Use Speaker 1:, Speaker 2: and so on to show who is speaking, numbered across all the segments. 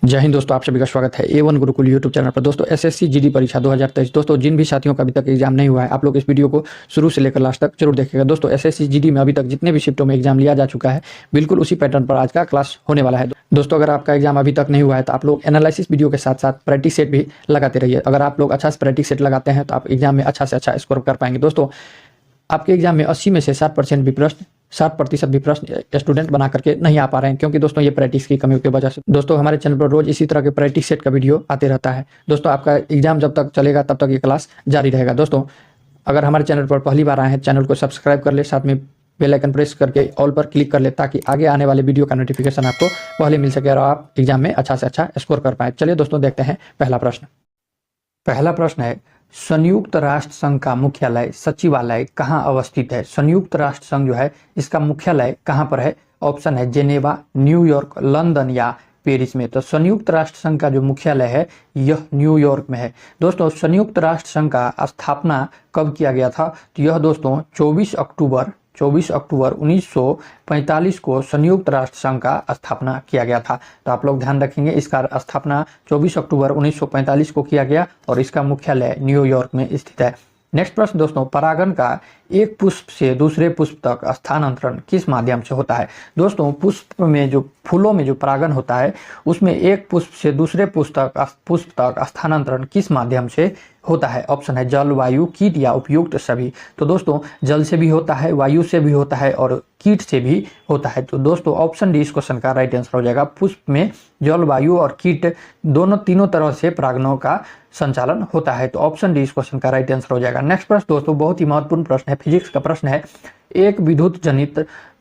Speaker 1: जय हिंद दोस्तों, आप सभी का स्वागत है A1 गुरुकुल यूट्यूब चैनल पर। दोस्तों एसएससी जीडी परीक्षा 2023 दोस्तों जिन भी साथियों का अभी तक एग्जाम नहीं हुआ है, आप लोग इस वीडियो को शुरू से लेकर लास्ट तक जरूर देखिएगा। दोस्तों एसएससी जीडी में अभी तक जितने भी शिफ्टों में एग्जाम लिया जा चुका है, बिल्कुल उसी पैटर्न पर आज का क्लास होने वाला है। दोस्तों अगर आपका एग्जाम अभी तक नहीं हुआ है तो आप लोग एनालिसिस वीडियो के साथ साथ प्रैक्टिस सेट भी लगाते रहिए। अगर आप लोग अच्छा से प्रैक्टिस सेट लगाते हैं तो आप एग्जाम में अच्छा से अच्छा स्कोर कर पाएंगे। दोस्तों आपके एग्जाम में 80 में से 60% भी प्रश्न 60% भी प्रश्न स्टूडेंट बना करके नहीं आ पा रहे हैं, क्योंकि दोस्तों ये प्रैक्टिस की कमी की वजह से। दोस्तों हमारे चैनल पर रोज इसी तरह के प्रैक्टिस सेट का वीडियो आते रहता है। दोस्तों आपका एग्जाम जब तक चलेगा तब तक ये क्लास जारी रहेगा। दोस्तों अगर हमारे चैनल पर पहली बार आए हैं, चैनल को सब्सक्राइब कर ले, साथ में बेल आइकन प्रेस करके ऑल पर क्लिक कर ले, ताकि आगे आने वाले वीडियो का नोटिफिकेशन आपको पहले मिल सके और आप एग्जाम में अच्छा से अच्छा स्कोर कर पाए। चलिए दोस्तों देखते हैं पहला प्रश्न। पहला प्रश्न है, संयुक्त राष्ट्र संघ का मुख्यालय सचिवालय कहाँ अवस्थित है? संयुक्त राष्ट्र संघ जो है इसका मुख्यालय कहाँ पर है? ऑप्शन है जेनेवा, न्यूयॉर्क, लंदन या पेरिस में। तो संयुक्त राष्ट्र संघ का जो मुख्यालय है यह न्यूयॉर्क में है। दोस्तों संयुक्त राष्ट्र संघ का स्थापना कब किया गया था? तो यह दोस्तों 24 अक्टूबर 1945 को संयुक्त राष्ट्र संघ का स्थापना किया गया था। तो आप लोग ध्यान रखेंगे, इसका स्थापना 24 अक्टूबर 1945 को किया गया और इसका मुख्यालय न्यूयॉर्क में स्थित है। नेक्स्ट प्रश्न दोस्तों, परागण का एक पुष्प से दूसरे पुष्प तक स्थानांतरण किस माध्यम से होता है? दोस्तों पुष्प में जो फूलों में जो परागण होता है उसमें एक पुष्प से दूसरे पुष्प तक स्थानांतरण किस माध्यम से होता है? ऑप्शन है जल, वायु, कीट या उपयुक्त सभी। तो दोस्तों जल से भी होता है, वायु से भी होता है और कीट से भी होता है। तो दोस्तों ऑप्शन डी इस क्वेश्चन का राइट आंसर हो जाएगा। पुष्प में जल, वायु और कीट तीनों तरह से परागणों का संचालन होता है। तो ऑप्शन डी इस क्वेश्चन का राइट आंसर हो जाएगा। नेक्स्ट प्रश्न दोस्तों बहुत ही महत्वपूर्ण प्रश्न है, फिजिक्स का प्रश्न है। एक विद्युत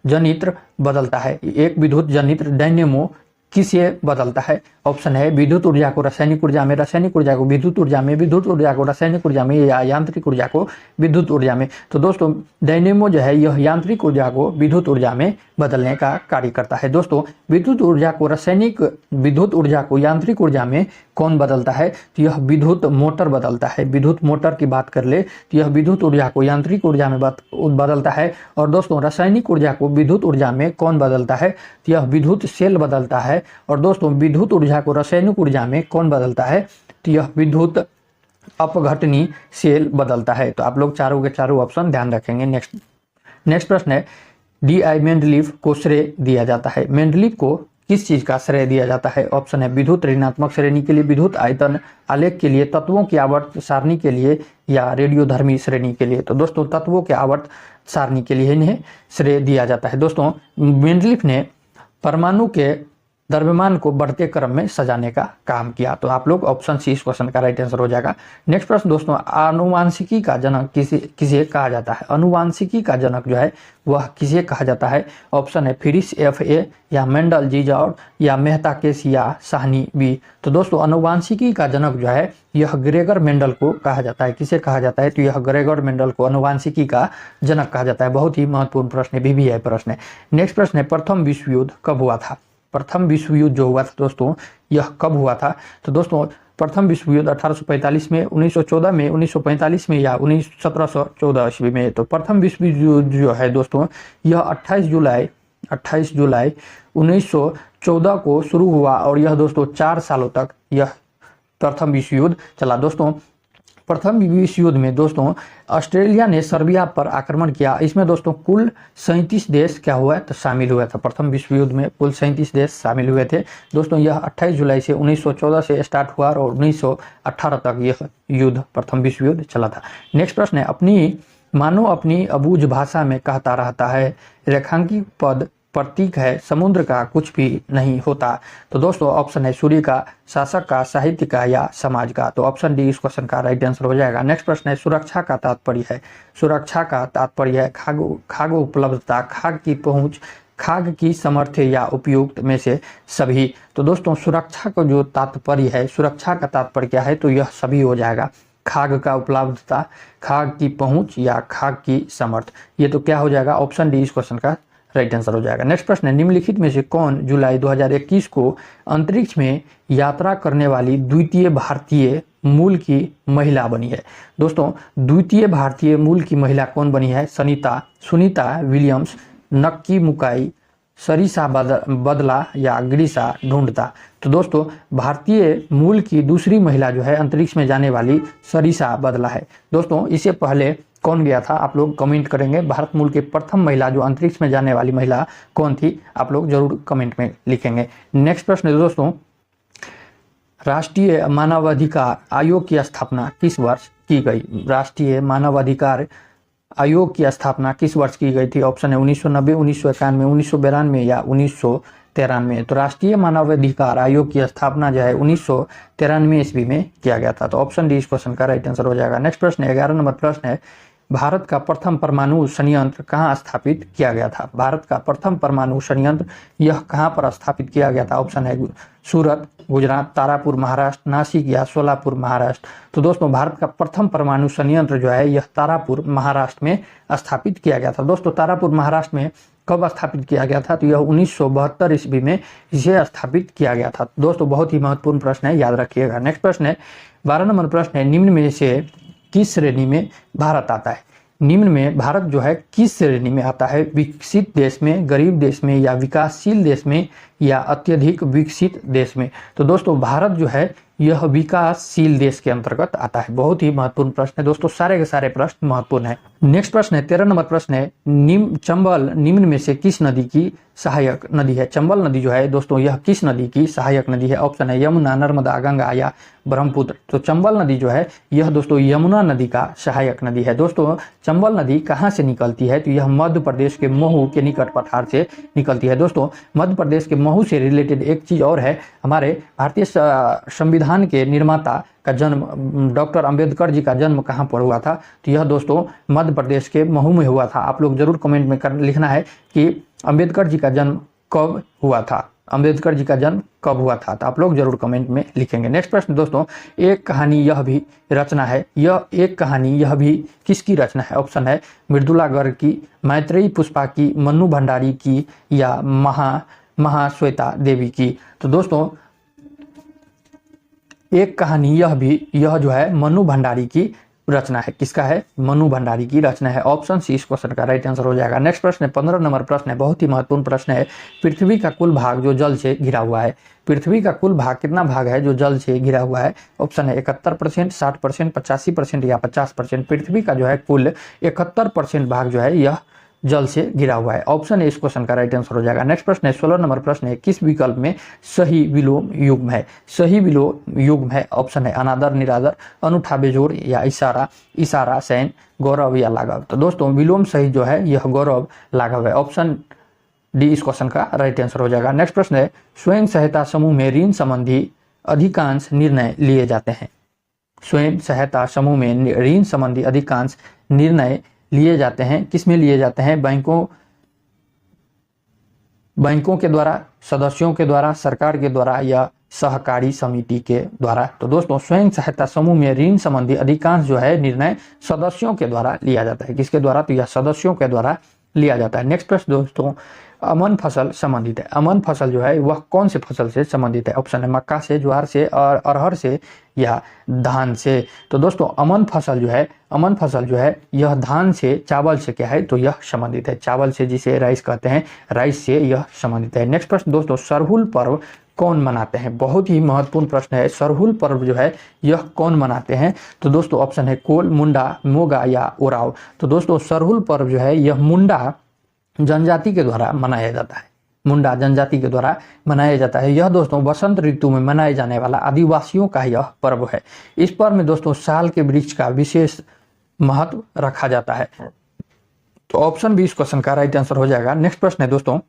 Speaker 1: जनित्र बदलता है, एक विद्युत जनित्र डायनेमो किसे बदलता है? ऑप्शन है विद्युत ऊर्जा को रासायनिक ऊर्जा में, रासायनिक ऊर्जा को विद्युत ऊर्जा में, विद्युत ऊर्जा को रासायनिक ऊर्जा में या यांत्रिक ऊर्जा को विद्युत ऊर्जा में। तो दोस्तों डायनेमो जो है यह यांत्रिक ऊर्जा को विद्युत ऊर्जा में बदलने का कार्य करता है। दोस्तों विद्युत ऊर्जा को यांत्रिक ऊर्जा में कौन बदलता है? तो यह विद्युत मोटर बदलता है। विद्युत मोटर की बात कर ले तो यह विद्युत ऊर्जा को यांत्रिक ऊर्जा में बदलता है। और दोस्तों रासायनिक ऊर्जा को विद्युत ऊर्जा में कौन बदलता है? तो यह विद्युत सेल बदलता है। और दोस्तों विद्युत ऊर्जा को रासायनिक ऊर्जा में कौन बदलता है? तो यह विद्युत अपघटनी सेल बदलता है। तो आप लोग चारों के चारों ऑप्शन ध्यान रखेंगे। नेक्स्ट प्रश्न है, डी.आई. मेंडलीव को श्रेय दिया जाता है। मेंडलीव को किस चीज का श्रेय दिया जाता है? ऑप्शन है विद्युत ऋणात्मक श्रेणी के लिए, विद्युत आयतन आलेख के लिए, तत्वों की आवर्त सारणी के लिए या रेडियोधर्मी श्रेणी के लिए। तो दोस्तों तत्वों के आवर्त सारणी के लिए इन्हें श्रेय दिया जाता है। दोस्तों मेंडलीव ने परमाणु के द्रव्यमान को बढ़ते क्रम में सजाने का काम किया। तो आप लोग ऑप्शन सी इस क्वेश्चन का राइट आंसर हो जाएगा। नेक्स्ट प्रश्न दोस्तों, आनुवांशिकी का जनक किसे कहा जाता है? अनुवांशिकी का जनक जो है वह किसे कहा जाता है? ऑप्शन है फिरिस F.A. या मेंडल जी जॉर्ज या मेहता केस या साहनी बी। तो दोस्तों अनुवांशिकी का जनक जो है यह ग्रेगर मेंडल को कहा जाता है। किसे कहा जाता है? तो यह ग्रेगर मेंडल को अनुवांशिकी का जनक कहा जाता है। बहुत ही महत्वपूर्ण प्रश्न है, BBI प्रश्न है। नेक्स्ट प्रश्न है, प्रथम विश्व युद्ध कब हुआ था? प्रथम विश्व युद्ध जो हुआ था दोस्तों यह कब हुआ था? तो दोस्तों प्रथम विश्व युद्ध 1845 में, 1914 में, 1945 में या 1714 ईस्वी में। तो प्रथम विश्व युद्ध जो है दोस्तों यह 28 जुलाई 1914 को शुरू हुआ और यह दोस्तों 4 सालों तक यह प्रथम विश्व युद्ध चला। दोस्तों प्रथम विश्व युद्ध में दोस्तों ऑस्ट्रेलिया ने सर्बिया पर आक्रमण किया। इसमें दोस्तों कुल 37 देश क्या हुआ तो शामिल हुए थे। प्रथम विश्व युद्ध में कुल 37 देश शामिल हुए थे। दोस्तों यह 28 जुलाई से 1914 से स्टार्ट हुआ और 1918 तक यह युद्ध प्रथम विश्व युद्ध चला था। नेक्स्ट प्रश्न है, मानो अपनी अबूझ भाषा में कहता रहता है, रेखांकित पद प्रतीक है, समुद्र का कुछ भी नहीं होता। तो दोस्तों ऑप्शन है सूर्य का, शासक का, साहित्य का या समाज का। तो ऑप्शन डी इस क्वेश्चन का राइट आंसर हो जाएगा। नेक्स्ट प्रश्न है, सुरक्षा का तात्पर्य है। सुरक्षा का तात्पर्य है खाद्य उपलब्धता, खाद्य की पहुंच, खाद्य की सामर्थ्य या उपयुक्त में से सभी। तो दोस्तों सुरक्षा का जो तात्पर्य है, सुरक्षा का तात्पर्य क्या है? तो यह सभी हो जाएगा। खाद्य का उपलब्धता, खाद्य की पहुंच या खाद्य की सामर्थ्य। ये तो क्या हो जाएगा? ऑप्शन डी इस क्वेश्चन का राइट आंसर हो जाएगा। नेक्स्ट प्रश्न है, निम्नलिखित में से कौन जुलाई 2021 को अंतरिक्ष में यात्रा करने वाली द्वितीय भारतीय मूल की महिला बनी है? दोस्तों द्वितीय भारतीय मूल की महिला कौन बनी है? सुनीता विलियम्स, नक्की मुकाई, सरिसा बदला या ग्रीसा ढूंढता। तो दोस्तों भारतीय मूल की दूसरी महिला जो है अंतरिक्ष में जाने वाली सरिसा बदला है। दोस्तों इससे पहले कौन गया था आप लोग कमेंट करेंगे। भारत मूल की प्रथम महिला जो अंतरिक्ष में जाने वाली महिला कौन थी, आप लोग जरूर कमेंट में लिखेंगे। नेक्स्ट प्रश्न है दोस्तों, राष्ट्रीय मानवाधिकार आयोग की स्थापना किस वर्ष की गई? राष्ट्रीय मानवाधिकार आयोग की स्थापना किस वर्ष की गई थी? ऑप्शन है 1990, 1991, 1992 या 1993। तो राष्ट्रीय मानवाधिकार आयोग की स्थापना जो है 1993 ईस्वी में किया गया था। तो ऑप्शन डी इस क्वेश्चन का राइट आंसर हो जाएगा। नेक्स्ट प्रश्न है 11 नंबर प्रश्न है, भारत का प्रथम परमाणु संयंत्र कहाँ स्थापित किया गया था? भारत का प्रथम परमाणु संयंत्र यह कहाँ पर स्थापित किया गया था? ऑप्शन है सूरत, गुजरात, तारापुर महाराष्ट्र, नासिक या सोलापुर महाराष्ट्र। तो दोस्तों भारत का प्रथम परमाणु संयंत्र जो है यह तारापुर महाराष्ट्र में स्थापित किया गया था। दोस्तों तारापुर महाराष्ट्र में कब स्थापित किया गया था? तो यह 1972 ईस्वी में इसे स्थापित किया गया था। दोस्तों बहुत ही महत्वपूर्ण प्रश्न है, याद रखिएगा। नेक्स्ट प्रश्न है 12 नंबर प्रश्न है, निम्न में से किस श्रेणी में भारत आता है? निम्न में भारत जो है किस श्रेणी में आता है? विकसित देश में, गरीब देश में या विकासशील देश में या अत्यधिक विकसित देश में? तो दोस्तों भारत जो है यह विकासशील देश के अंतर्गत आता है। बहुत ही महत्वपूर्ण प्रश्न है दोस्तों, सारे के सारे प्रश्न महत्वपूर्ण है। नेक्स्ट प्रश्न है 13 नंबर प्रश्न है, चंबल निम्न में से किस नदी की सहायक नदी है? चंबल नदी जो है दोस्तों यह किस नदी की सहायक नदी है? ऑप्शन है यमुना, नर्मदा, गंगा या ब्रह्मपुत्र। तो चंबल नदी जो है यह दोस्तों यमुना नदी का सहायक नदी है। दोस्तों चंबल नदी कहाँ से निकलती है? तो यह मध्य प्रदेश के महू के निकट पठार से निकलती है। दोस्तों मध्य प्रदेश के महू से रिलेटेड एक चीज और है, हमारे भारतीय संविधान के निर्माता का जन्म, डॉक्टर अंबेडकर जी का जन्म कहाँ पर हुआ था? तो यह दोस्तों मध्य प्रदेश के महू में हुआ था। आप लोग जरूर कमेंट में लिखना है कि अंबेडकर जी का जन्म कब हुआ था, अंबेडकर जी का जन्म कब हुआ था, तो आप लोग जरूर कमेंट में लिखेंगे। नेक्स्ट प्रश्न दोस्तों, एक कहानी यह भी रचना है, यह एक कहानी यह भी किसकी रचना है? ऑप्शन है मृदुला गर्ग की, मैत्रेयी पुष्पा की, मन्नू भंडारी की या महाश्वेता देवी की। तो दोस्तों एक कहानी यह जो है मन्नू भंडारी की रचना है। किसका है? मन्नू भंडारी की रचना है। ऑप्शन सी इस क्वेश्चन का राइट आंसर हो जाएगा। नेक्स्ट प्रश्न है 15 नंबर प्रश्न है, बहुत ही महत्वपूर्ण प्रश्न है, पृथ्वी का कुल भाग जो जल से घिरा हुआ है, पृथ्वी का कुल भाग कितना भाग है जो जल से घिरा हुआ है? ऑप्शन है 71%, 60%, 85% या 50%। पृथ्वी का जो है कुल 71% भाग जो है यह जल से घिरा हुआ है। ऑप्शन है इस क्वेश्चन का राइट आंसर हो जाएगा। नेक्स्ट प्रश्न है 16 नंबर प्रश्न है, किस विकल्प में सही विलोम युग्म है? सही विलोम युग्म है, ऑप्शन है अनादर, निरादर, अनूठा, बेजोड़ या इशारा, सैन, गौरव या लाघव। तो दोस्तों विलोम सही जो है यह गौरव लाघव है। ऑप्शन डी इस क्वेश्चन का राइट आंसर हो जाएगा। नेक्स्ट प्रश्न है, स्वयं सहायता समूह में ऋण संबंधी अधिकांश निर्णय लिए जाते हैं? स्वयं सहायता समूह में ऋण संबंधी अधिकांश निर्णय लिए जाते हैं, किस में लिए जाते हैं? बैंकों के द्वारा, सदस्यों के द्वारा, सरकार के द्वारा या सहकारी समिति के द्वारा। तो दोस्तों स्वयं सहायता समूह में ऋण संबंधी अधिकांश जो है निर्णय सदस्यों के द्वारा लिया जाता है। किसके द्वारा? तो यह सदस्यों के द्वारा लिया जाता है। नेक्स्ट प्रश्न दोस्तों, अमन फसल संबंधित है, अमन फसल जो है वह कौन से फसल से संबंधित है? ऑप्शन है मक्का से, ज्वार से और अरहर से या धान से। तो दोस्तों अमन फसल जो है यह धान से, चावल से क्या है? तो यह संबंधित है, चावल से जिसे राइस कहते हैं, राइस से यह संबंधित है। नेक्स्ट प्रश्न दोस्तों, सरहुल पर्व कौन मनाते हैं? बहुत ही महत्वपूर्ण प्रश्न है, सरहुल पर्व जो है यह कौन मनाते हैं? तो दोस्तों ऑप्शन है कोल, मुंडा, मोगा या ओराव। तो दोस्तों सरहुल पर्व जो है यह मुंडा जनजाति के द्वारा मनाया जाता है, मुंडा जनजाति के द्वारा मनाया जाता है। यह दोस्तों बसंत ऋतु में मनाए जाने वाला आदिवासियों का यह पर्व है। इस पर्व में दोस्तों साल के वृक्ष का विशेष महत्व रखा जाता है। तो ऑप्शन बी इस क्वेश्चन का राइट आंसर हो जाएगा। नेक्स्ट प्रश्न है दोस्तों,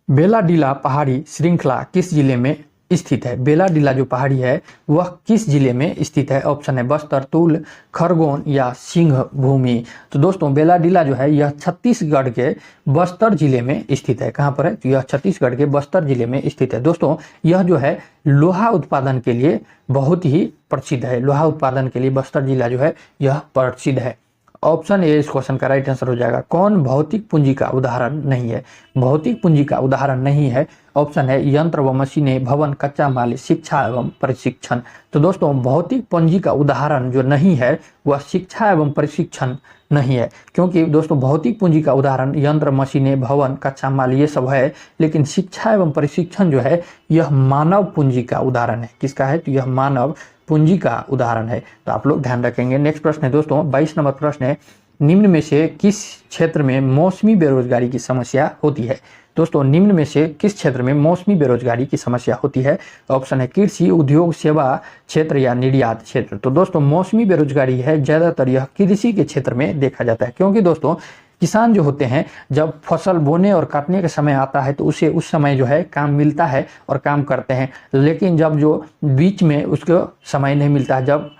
Speaker 1: बेलाडीला पहाड़ी श्रृंखला किस जिले में स्थित है? बेलाडीला जो पहाड़ी है वह किस जिले में स्थित है? ऑप्शन है बस्तर, तूल, खरगोन या सिंह भूमि। तो दोस्तों बेलाडीला जो है यह छत्तीसगढ़ के बस्तर जिले में स्थित है। कहाँ पर है? तो यह छत्तीसगढ़ के बस्तर जिले में स्थित है। दोस्तों यह जो है लोहा उत्पादन के लिए बहुत ही प्रसिद्ध है, लोहा उत्पादन के लिए बस्तर जिला जो है यह प्रसिद्ध है। ऑप्शन ए इस क्वेश्चन का राइट आंसर हो जाएगा। कौन भौतिक पूंजी का उदाहरण नहीं है? भौतिक पूंजी का उदाहरण नहीं है, ऑप्शन है यंत्र व मशीनें, भवन, कच्चा माल, शिक्षा एवं प्रशिक्षण। तो दोस्तों भौतिक पूंजी का उदाहरण जो नहीं है वह शिक्षा एवं प्रशिक्षण नहीं है, क्योंकि दोस्तों भौतिक पूंजी का उदाहरण यंत्र, मशीनें, भवन, कच्चा माल ये सब है, लेकिन शिक्षा एवं प्रशिक्षण जो है यह मानव पूंजी का उदाहरण है। किसका है? तो यह मानव पूंजी का उदाहरण है। तो आप लोग ध्यान रखेंगे। नेक्स्ट प्रश्न है दोस्तों 22 नंबर प्रश्न है, निम्न में से किस क्षेत्र में मौसमी बेरोजगारी की समस्या होती है? दोस्तों निम्न में से किस क्षेत्र में मौसमी बेरोजगारी की समस्या होती है? ऑप्शन है कृषि, उद्योग, सेवा क्षेत्र या निर्यात क्षेत्र। तो दोस्तों मौसमी बेरोजगारी है ज्यादातर यह कृषि के क्षेत्र में देखा जाता है, क्योंकि दोस्तों किसान जो होते हैं जब फसल बोने और काटने का समय आता है तो उसे उस समय जो है काम मिलता है और काम करते हैं, लेकिन जब जो बीच में उसको समय नहीं मिलता है, जब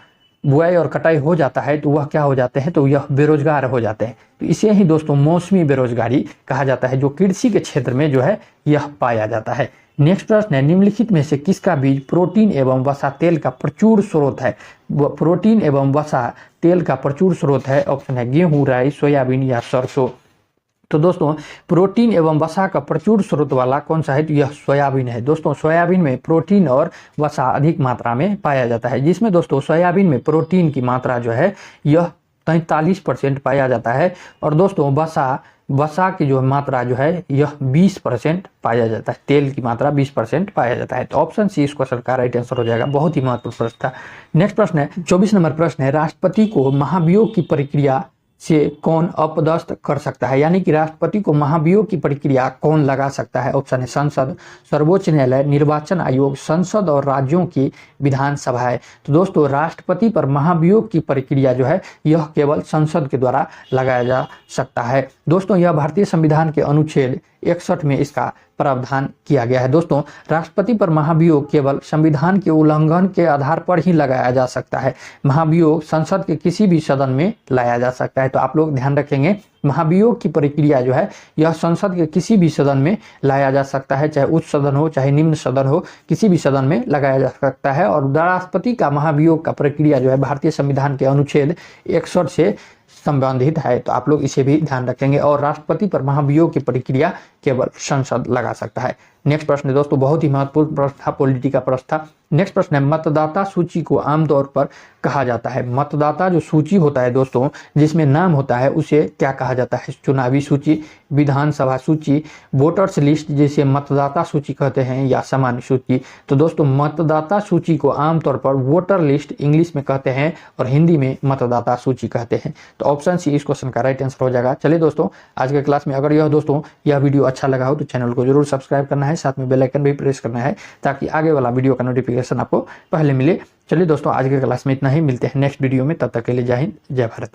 Speaker 1: बुआई और कटाई हो जाता है तो वह क्या हो जाते हैं? तो यह बेरोजगार हो जाते हैं। तो इसे ही दोस्तों मौसमी बेरोजगारी कहा जाता है, जो कृषि के क्षेत्र में जो है यह पाया जाता है। नेक्स्ट प्रश्न है, निम्नलिखित में से किसका बीज प्रोटीन एवं वसा तेल का प्रचुर स्रोत है? प्रोटीन एवं वसा तेल का प्रचुर स्रोत है, ऑप्शन है गेहूं, राई, सोयाबीन या सरसों। तो दोस्तों प्रोटीन एवं वसा का प्रचुर स्रोत वाला कौन सा है? तो यह सोयाबीन है। दोस्तों सोयाबीन में प्रोटीन और वसा अधिक मात्रा में पाया जाता है, जिसमें दोस्तों सोयाबीन में प्रोटीन की मात्रा जो है यह 43% पाया जाता है, और दोस्तों वसा की जो मात्रा जो है यह 20% पाया जाता है। तेल की मात्रा 20% पाया जाता है। तो ऑप्शन सी इस क्वेश्चन का राइट आंसर हो जाएगा। बहुत ही महत्वपूर्ण प्रश्न था। नेक्स्ट प्रश्न है 24 नंबर प्रश्न है, राष्ट्रपति को महाभियोग की प्रक्रिया से कौन अपदस्थ कर सकता है? यानी कि राष्ट्रपति को महाभियोग की प्रक्रिया कौन लगा सकता है? ऑप्शन है संसद, सर्वोच्च न्यायालय, निर्वाचन आयोग, संसद और राज्यों की विधानसभाएं। तो दोस्तों राष्ट्रपति पर महाभियोग की प्रक्रिया जो है यह केवल संसद के द्वारा लगाया जा सकता है। दोस्तों यह भारतीय संविधान के अनुच्छेद 61 में इसका प्रावधान किया गया है। दोस्तों राष्ट्रपति पर महाभियोग केवल संविधान के उल्लंघन के आधार पर ही लगाया जा सकता है। महाभियोग संसद के किसी भी सदन में लाया जा सकता है। तो आप लोग ध्यान रखेंगे, महाभियोग की प्रक्रिया जो है यह संसद के किसी भी सदन में लाया जा सकता है, चाहे उच्च सदन हो चाहे निम्न सदन हो, किसी भी सदन में लगाया जा सकता है। और राष्ट्रपति का महाभियोग का प्रक्रिया जो है भारतीय संविधान के अनुच्छेद 61 से संबंधित है। तो आप लोग इसे भी ध्यान रखेंगे, और राष्ट्रपति पर महाभियोग की प्रक्रिया केवल संसद लगा सकता है। नेक्स्ट प्रश्न दोस्तों बहुत ही महत्वपूर्ण प्रश्न था, पॉलिटी का प्रश्न था। नेक्स्ट प्रश्न है, मतदाता सूची को आमतौर पर कहा जाता है? मतदाता जो सूची होता है दोस्तों जिसमें नाम होता है उसे क्या कहा जाता है? चुनावी सूची, विधानसभा सूची, वोटर्स लिस्ट जिसे मतदाता सूची कहते हैं, या सामान्य सूची। तो दोस्तों मतदाता सूची को आमतौर पर वोटर लिस्ट इंग्लिश में कहते हैं और हिंदी में मतदाता सूची कहते हैं। तो ऑप्शन सी इस क्वेश्चन का राइट आंसर हो जाएगा। चलिए दोस्तों आज के क्लास में अगर यह दोस्तों यह वीडियो अच्छा लगा हो तो चैनल को जरूर सब्सक्राइब करना है, साथ में बेल आइकन भी प्रेस करना है ताकि आगे वाला वीडियो का नोटिफिकेशन आपको पहले मिले। चलिए दोस्तों आज के क्लास में इतना ही, मिलते हैं नेक्स्ट वीडियो में, तब तक के लिए जय हिंद, जय भारत।